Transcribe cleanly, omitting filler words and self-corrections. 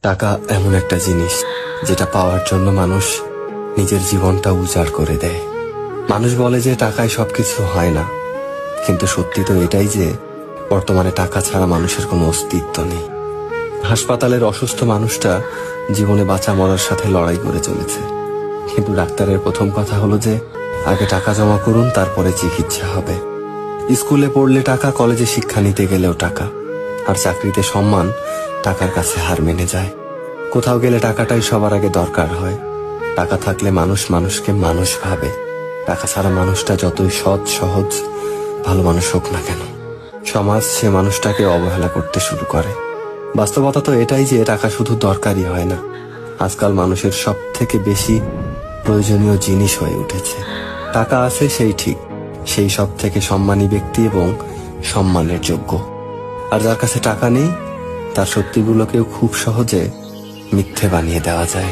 টাকা এমন একটা জিনিস যেটা পাওয়ার জন্য মানুষ নিজের জীবনটা উজাড় করে দেয়। মানুষ বলে যে টাকায় সবকিছু হয় না, কিন্তু সত্যি তো এটাই যে বর্তমানে টাকা ছাড়া মানুষের কোনো অস্তিত্ব নেই। হাসপাতালের অসুস্থ মানুষটা জীবনে বাঁচা মরার সাথে লড়াই করে চলেছে, কিন্তু ডাক্তারের প্রথম কথা হলো যে আগে টাকা জমা করুন, তারপরে চিকিৎসা হবে। স্কুলে পড়লে টাকা, কলেজে শিক্ষা নিতে গেলেও টাকা, আর চাকরিতে সম্মান টাকার কাছে হার মেনে যায়। কোথাও গেলে টাকাটাই সবার আগে দরকার হয়। টাকা থাকলে মানুষ মানুষকে মানুষ ভাবে। টাকা ছাড়া মানুষটা যতই সৎ সহজ ভালো মানুষ হোক না কেন, সমাজ সে মানুষটাকে অবহেলা করতে শুরু করে। বাস্তবতা তো এটাই যে টাকা শুধু দরকারই হয় না, আজকাল মানুষের সব থেকে বেশি প্রয়োজনীয় জিনিস হয়ে উঠেছে। টাকা আছে সেই ঠিক, সেই সব থেকে সম্মানী ব্যক্তি এবং সম্মানের যোগ্য। আর যার কাছে টাকা নেই, তার সত্যিগুলোকেও খুব সহজে মিথ্যে বানিয়ে দেওয়া যায়।